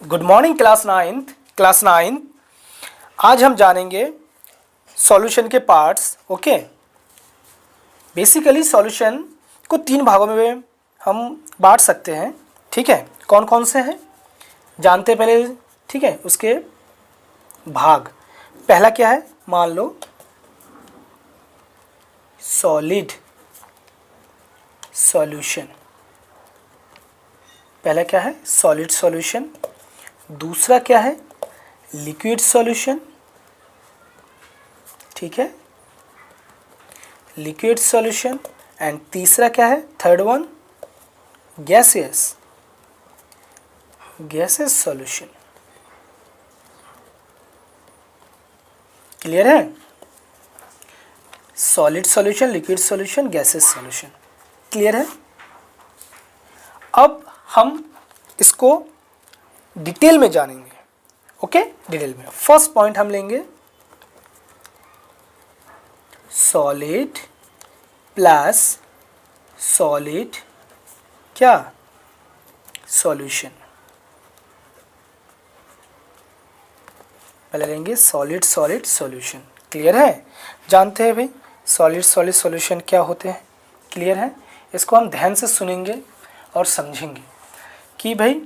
Good morning class ninth. आज हम जानेंगे सॉल्यूशन के पार्ट्स। ओके, बेसिकली सॉल्यूशन को तीन भागों में हम बांट सकते हैं। ठीक है, कौन कौन से हैं जानते हैं पहले। ठीक है, उसके भाग। पहला क्या है, मान लो सॉलिड सॉल्यूशन। पहला क्या है, सॉलिड सॉल्यूशन। दूसरा क्या है, लिक्विड सॉल्यूशन। ठीक है, लिक्विड सॉल्यूशन। एंड तीसरा क्या है, third one, gaseous solution. Clear है? Solid solution, liquid solution, gaseous solution. Clear है? अब हम इसको डिटेल में जानेंगे। ओके, डिटेल में फर्स्ट पॉइंट हम लेंगे सॉलिड प्लस सॉलिड क्या, सॉल्यूशन। पहले लेंगे सॉलिड सॉल्यूशन। क्लियर है? जानते हैं भाई सॉलिड सॉल्यूशन क्या होते हैं। क्लियर है? इसको हम ध्यान से सुनेंगे और समझेंगे कि भाई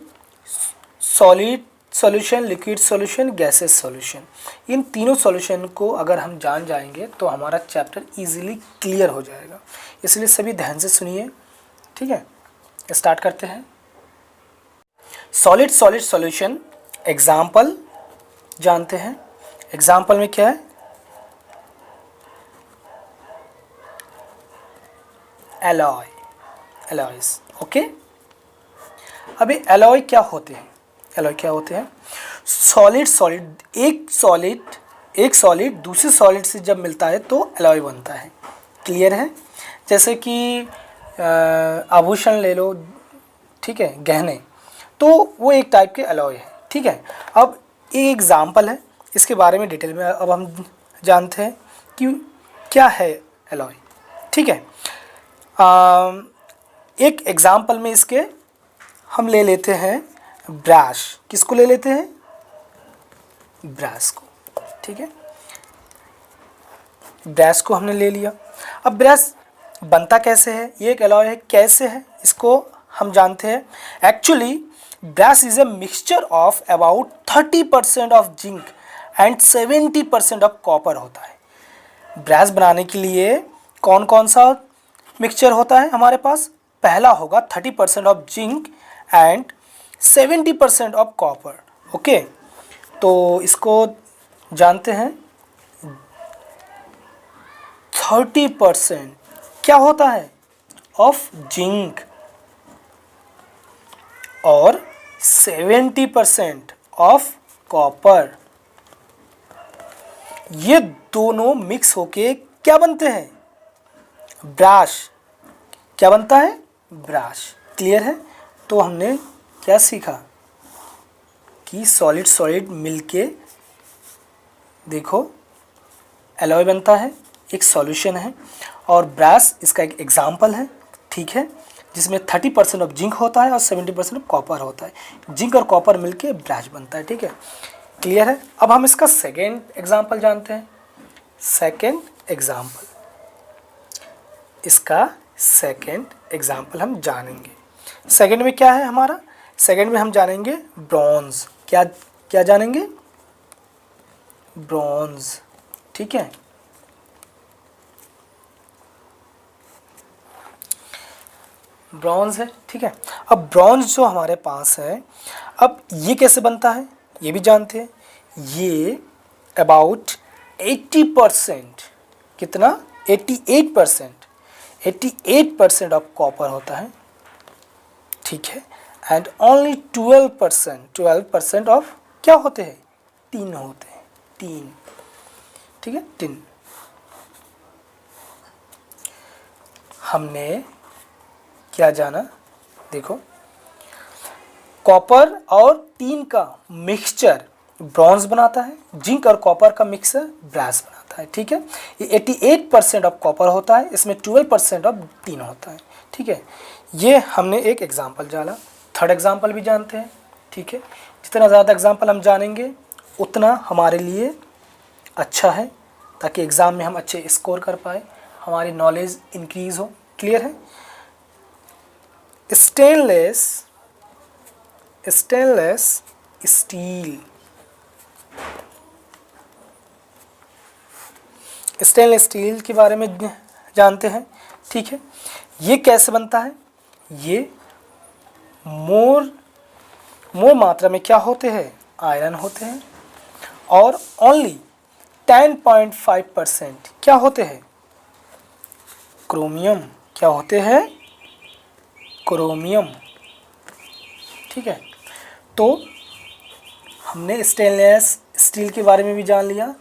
solid solution, liquid solution, gases solution, इन तीनों सॉल्यूशन को अगर हम जान जाएंगे तो हमारा चैप्टर इजीली क्लियर हो जाएगा। इसलिए सभी ध्यान से सुनिए। ठीक है, स्टार्ट करते हैं। सॉलिड सॉल्यूशन एग्जाम्पल जानते हैं। एग्जाम्पल में क्या है, एलॉयज। ओके, अभी एलॉय क्या होते हैं, सॉलिड एक सॉलिड दूसरे सॉलिड से जब मिलता है तो एलॉय बनता है। क्लियर है? जैसे कि आभूषण ले लो, ठीक है, गहने, तो वो एक टाइप के एलॉय है। ठीक है, अब एक एग्जाम्पल है, इसके बारे में डिटेल में अब हम जानते हैं कि क्या है एलॉय। ठीक है, एक एग्जाम्पल में इसके हम ले लेते हैं ब्रश। किसको ले लेते हैं, ब्रश को। ठीक है, ब्रश को हमने ले लिया। अब ब्रश बनता कैसे है, ये एक एलॉय है, कैसे है इसको हम जानते हैं। Actually brush is a mixture of about 30% of zinc and 70% of copper होता है। ब्रश बनाने के लिए कौन कौन सा मिक्सचर होता है हमारे पास। पहला होगा 30% of zinc and 70% of copper. Okay, तो इसको जानते हैं 30% क्या होता है ऑफ जिंक और 70% ऑफ कॉपर। ये दोनों मिक्स होके क्या बनते हैं, ब्रश। क्या बनता है, ब्रश। क्लियर है? तो हमने क्या सीखा कि सॉलिड मिलके देखो एलॉय बनता है, एक सॉल्यूशन है, और ब्रश इसका एक एग्जाम्पल है। ठीक है, जिसमें 30% ऑफ जिंक होता है और 70% ऑफ कॉपर होता है। जिंक और कॉपर मिलके ब्रश बनता है। ठीक है, क्लियर है? अब हम इसका सेकेंड एग्जाम्पल जानते हैं। इसका सेकेंड एग्जाम्पल हम जानेंगे। सेकेंड में क्या है हमारा, सेकेंड में हम जानेंगे ब्रॉन्ज। क्या जानेंगे, ब्रॉन्ज। ठीक है, ब्रॉन्ज है। ठीक है, अब ब्रॉन्ज जो हमारे पास है, अब ये कैसे बनता है ये भी जानते हैं। ये अबाउट 80%, कितना, 88% ऑफ कॉपर होता है। ठीक है, एंड ओनली 12% ऑफ क्या होते हैं, टिन होते हैं, टिन। ठीक है, टिन। हमने क्या जाना, देखो कॉपर और टिन का मिक्सचर ब्रॉन्ज बनाता है, जिंक और कॉपर का मिक्सर ब्रश बनाता है। ठीक है, ये 88% ऑफ कॉपर होता है, इसमें 12% ऑफ टिन होता है। ठीक है, ये हमने एक एग्जाम्पल जाना। थर्ड एग्जाम्पल भी जानते हैं। ठीक है, जितना ज़्यादा एग्जाम्पल हम जानेंगे उतना हमारे लिए अच्छा है, ताकि एग्ज़ाम में हम अच्छे स्कोर कर पाए, हमारी नॉलेज इंक्रीज़ हो। क्लियर है? स्टेनलेस स्टील, स्टेनलेस स्टील के बारे में जानते हैं। ठीक है, ये कैसे बनता है? ये मोर मात्रा में क्या होते हैं? आयरन होते हैं, और ओनली 10.5% क्या होते हैं? क्रोमियम। क्या होते हैं? क्रोमियम। ठीक है, तो हमने स्टेनलेस स्टील के बारे में भी जान लिया।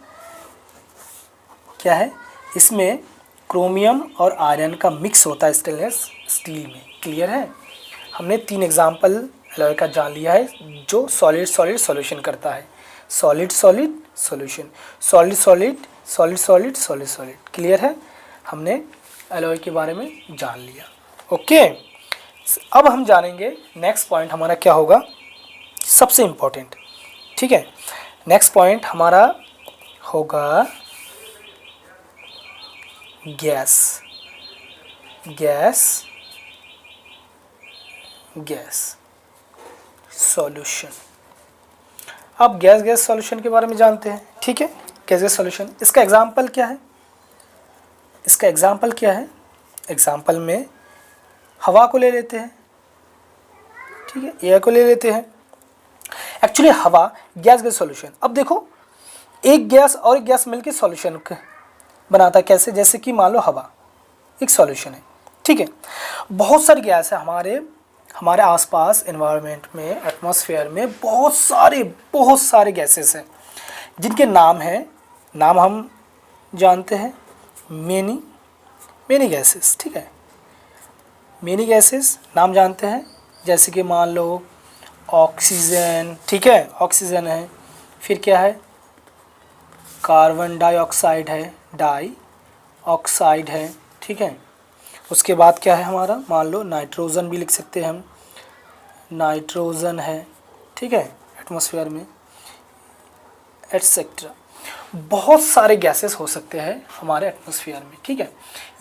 क्या है? इसमें क्रोमियम और आयरन का मिक्स होता है स्टेनलेस स्टील में। क्लियर है? हमने 3 एग्जाम्पल एलॉय का जान लिया है, जो सॉलिड सॉलिड सॉल्यूशन करता है। Solid solid solution, solid solid solid solid solid solid. Clear है? हमने एलॉय के बारे में जान लिया। ओके, अब हम जानेंगे नेक्स्ट पॉइंट हमारा क्या होगा, सबसे इम्पोर्टेंट। ठीक है, नेक्स्ट पॉइंट हमारा होगा गैस। Gas solution. अब गैस सॉल्यूशन के बारे में जानते हैं। ठीक है, गैस सॉल्यूशन, इसका एग्जांपल क्या है? एग्जांपल में हवा को ले लेते हैं। ठीक है, एयर को ले लेते हैं। एक्चुअली हवा गैस सॉल्यूशन। अब देखो, एक गैस और एक गैस मिलकर सॉल्यूशन बनाता है। कैसे? जैसे कि मान लो हवा एक सॉल्यूशन है। ठीक है, बहुत सारी गैस है हमारे आसपास एनवायरनमेंट में, एटमॉस्फेयर में बहुत सारे गैसेस हैं, जिनके नाम हम जानते हैं, मेनी गैसेस। ठीक है, मेनी गैसेस नाम जानते हैं, जैसे कि मान लो ऑक्सीजन। ठीक है, ऑक्सीजन है। फिर क्या है? कार्बन डाइऑक्साइड है, है। ठीक है, उसके बाद क्या है हमारा? मान लो नाइट्रोजन भी लिख सकते हैं हम, नाइट्रोजन है। ठीक है, एटमॉस्फेयर में, एटसेट्रा। बहुत सारे गैसेस हो सकते हैं हमारे एटमॉस्फेयर में। ठीक है,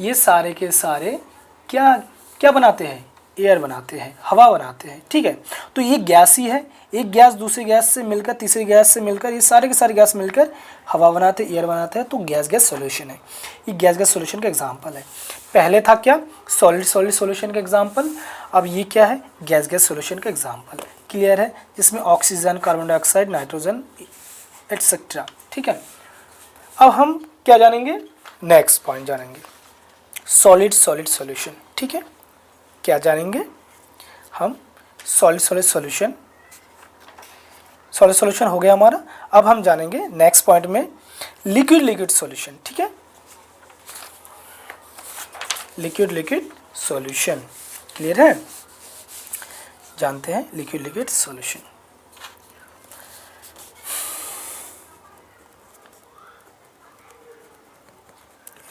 ये सारे के सारे क्या बनाते हैं? एयर बनाते हैं, हवा बनाते हैं। ठीक है, तो ये गैस ही है। एक गैस दूसरी गैस से मिलकर, तीसरी गैस से मिलकर, ये सारे के सारे गैस मिलकर हवा बनाते हैं, एयर बनाते हैं। तो गैस सॉल्यूशन है। ये गैस सॉल्यूशन का एग्जांपल है। पहले था क्या? सॉलिड सॉल्यूशन का एग्जांपल। अब ये क्या है? गैस सॉल्यूशन का एग्जांपल। क्लियर है? जिसमें oxygen, carbon dioxide, nitrogen etcetera. ठीक है, अब हम क्या जानेंगे? नेक्स्ट पॉइंट जानेंगे, सॉलिड सॉल्यूशन। ठीक है, क्या जानेंगे हम? सॉलिड सॉल्यूशन हो गया हमारा। अब हम जानेंगे नेक्स्ट पॉइंट में लिक्विड सॉल्यूशन। ठीक है, लिक्विड सॉल्यूशन। क्लियर है? जानते हैं लिक्विड सॉल्यूशन।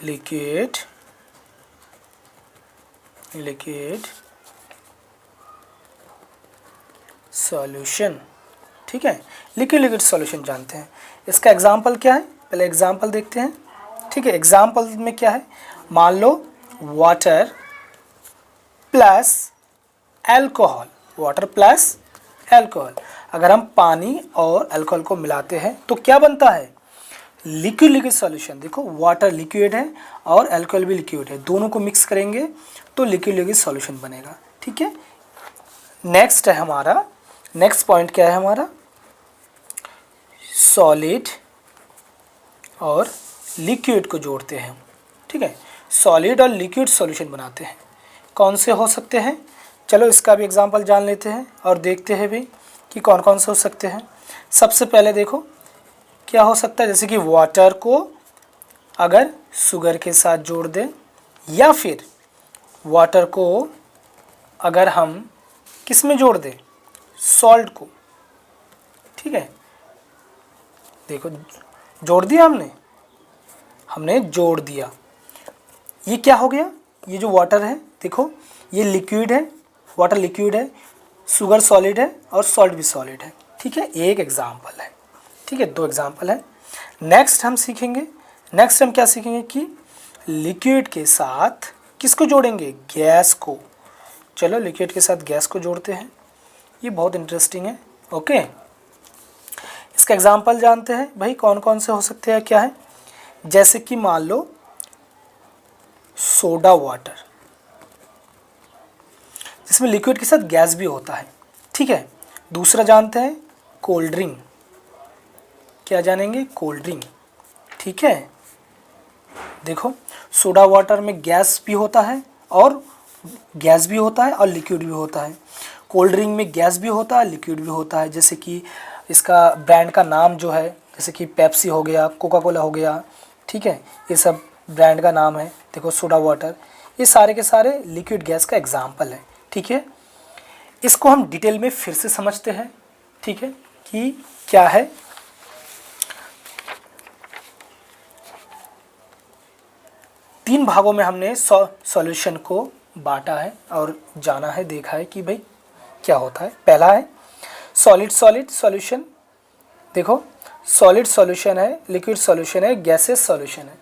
Liquid solution. ठीक है, लिक्विड सॉल्यूशन जानते हैं। इसका एग्जांपल क्या है? पहले एग्जांपल देखते हैं। ठीक है, एग्जांपल में क्या है? मान लो water plus alcohol. Water plus alcohol, अगर हम पानी और अल्कोहल को मिलाते हैं तो क्या बनता है? Liquid solution. देखो, वाटर लिक्विड है और अल्कोहल भी लिक्विड है, दोनों को मिक्स करेंगे तो लिक्विड सॉल्यूशन बनेगा। ठीक है, नेक्स्ट है हमारा, नेक्स्ट पॉइंट क्या है हमारा? सॉलिड और लिक्विड को जोड़ते हैं। ठीक है, सॉलिड और लिक्विड सॉल्यूशन बनाते हैं। कौन से हो सकते हैं? चलो इसका भी एग्जांपल जान लेते हैं और देखते हैं भी कि कौन कौन से हो सकते हैं। सबसे पहले देखो क्या हो सकता है, जैसे कि वाटर को अगर शुगर के साथ जोड़ दें, या फिर वाटर को अगर हम किस में जोड़ दें? सॉल्ट को। ठीक है, देखो जोड़ दिया हमने जोड़ दिया। ये क्या हो गया? ये जो वाटर है, देखो ये लिक्विड है, वाटर लिक्विड है, शुगर सॉलिड है और सॉल्ट भी सॉलिड है। ठीक है, एक एग्जाम्पल है, ठीक है, 2 एग्जाम्पल है। नेक्स्ट हम क्या सीखेंगे कि लिक्विड के साथ किसको जोड़ेंगे, गैस को। चलो लिक्विड के साथ गैस को जोड़ते हैं, ये बहुत इंटरेस्टिंग है। ओके, इसका एग्जाम्पल जानते हैं भाई, कौन कौन से हो सकते हैं, क्या है, जैसे कि मान लो सोडा वाटर, जिसमें लिक्विड के साथ गैस भी होता है, ठीक है। दूसरा जानते हैं कोल्ड ड्रिंक, क्या जानेंगे, कोल्ड ड्रिंक, ठीक है। देखो सोडा वाटर में गैस भी होता है और लिक्विड भी होता है। कोल्ड ड्रिंक में गैस भी होता है, लिक्विड भी होता है, जैसे कि इसका ब्रांड का नाम जो है, जैसे कि पेप्सी हो गया, कोका कोला हो गया, ठीक है, ये सब ब्रांड का नाम है। देखो सोडा वाटर, ये सारे के सारे लिक्विड गैस का एग्जाम्पल है, ठीक है। इसको हम डिटेल में फिर से समझते हैं, ठीक है, कि क्या है। तीन भागों में हमने सॉल्यूशन को बांटा है और जाना है, देखा है कि भाई क्या होता है। पहला है सॉलिड सॉल्यूशन, देखो सॉलिड सॉल्यूशन है, लिक्विड सॉल्यूशन है, गैसेस सॉल्यूशन है।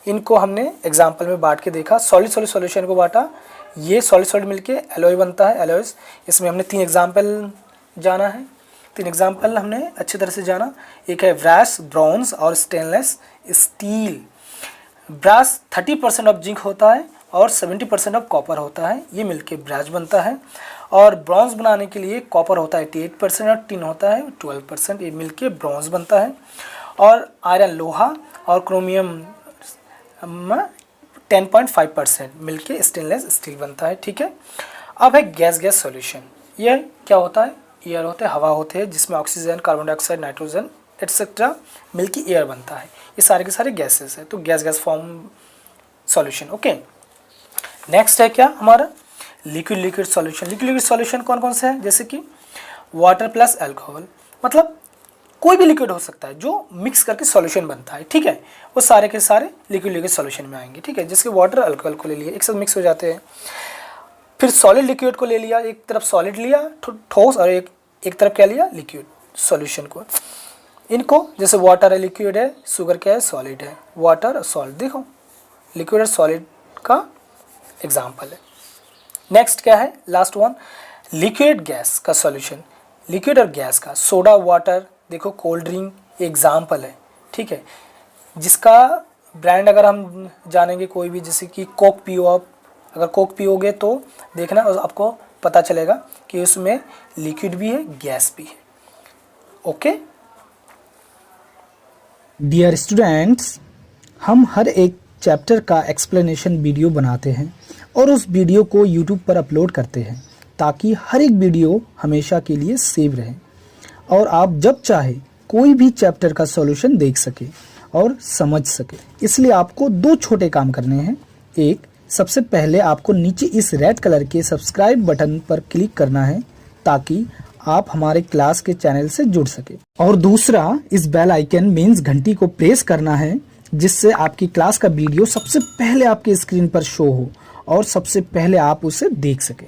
इनको हमने एग्जांपल में बांट के देखा। सॉलिड सॉल्यूशन को बांटा, ये सॉलिड मिलके एलॉय बनता है, एलॉयस। इसमें हमने 3 एग्जांपल जाना है, 3 एग्जांपल हमने अच्छी तरह से जाना। एक है ब्रास, ब्रॉन्ज और stainless steel. Brass 30% of zinc होता है और 70% ऑफ कॉपर होता है, ये मिलके ब्रास बनता है। और ब्रॉन्ज बनाने के लिए कॉपर होता है 88% और टिन होता है 12%, ये मिलके ब्रॉन्ज बनता है। और आयरन लोहा और क्रोमियम 10.5% मिलके स्टेनलेस स्टील बनता है, ठीक है। अब है गैस सॉल्यूशन। ये क्या होता है, एयर होते हैं, हवा होते हैं, जिसमें oxygen, carbon dioxide, nitrogen etcetera मिलके एयर बनता है। ये सारे के सारे गैसेस है, तो gas form solution. Okay, next है क्या हमारा लिक्विड सॉल्यूशन। लिक्विड सॉल्यूशन कौन कौन से है, जैसे कि वाटर प्लस अल्कोहल, मतलब कोई भी लिक्विड हो सकता है जो मिक्स करके सॉल्यूशन बनता है, ठीक है। वो सारे के सारे लिक्विड सॉल्यूशन में आएंगे, ठीक है। जिसके वाटर अल्कोहल को ले लिया, एक साथ मिक्स हो जाते हैं। फिर सॉलिड लिक्विड को ले लिया, एक तरफ सॉलिड लिया ठोस और एक तरफ क्या लिया, लिक्विड सॉल्यूशन को। इनको जैसे वाटर है लिक्विड है, शुगर क्या है सॉलिड है, वाटर और सॉल्ट, देखो लिक्विड और सॉलिड का एग्जाम्पल है। नेक्स्ट क्या है, लास्ट वन, लिक्विड गैस का सॉल्यूशन। लिक्विड और गैस का सोडा वाटर, देखो कोल्ड ड्रिंक एग्जाम्पल है, ठीक है। जिसका ब्रांड अगर हम जानेंगे कोई भी, जैसे कि कोक पियो आप, अगर कोक पियोगे तो देखना आपको पता चलेगा कि उसमें लिक्विड भी है, गैस भी है। ओके डियर स्टूडेंट्स, हम हर एक चैप्टर का एक्सप्लेनेशन वीडियो बनाते हैं और उस वीडियो को यूट्यूब पर अपलोड करते हैं, ताकि हर एक वीडियो हमेशा के लिए सेव रहे और आप जब चाहे कोई भी चैप्टर का सॉल्यूशन देख सके और समझ सके। इसलिए आपको 2 छोटे काम करने हैं। एक, सबसे पहले आपको नीचे इस रेड कलर के सब्सक्राइब बटन पर क्लिक करना है, ताकि आप हमारे क्लास के चैनल से जुड़ सके। और दूसरा, इस बेल आइकन मीन्स घंटी को प्रेस करना है, जिससे आपकी क्लास का वीडियो सबसे पहले आपके स्क्रीन पर शो हो और सबसे पहले आप उसे देख सके।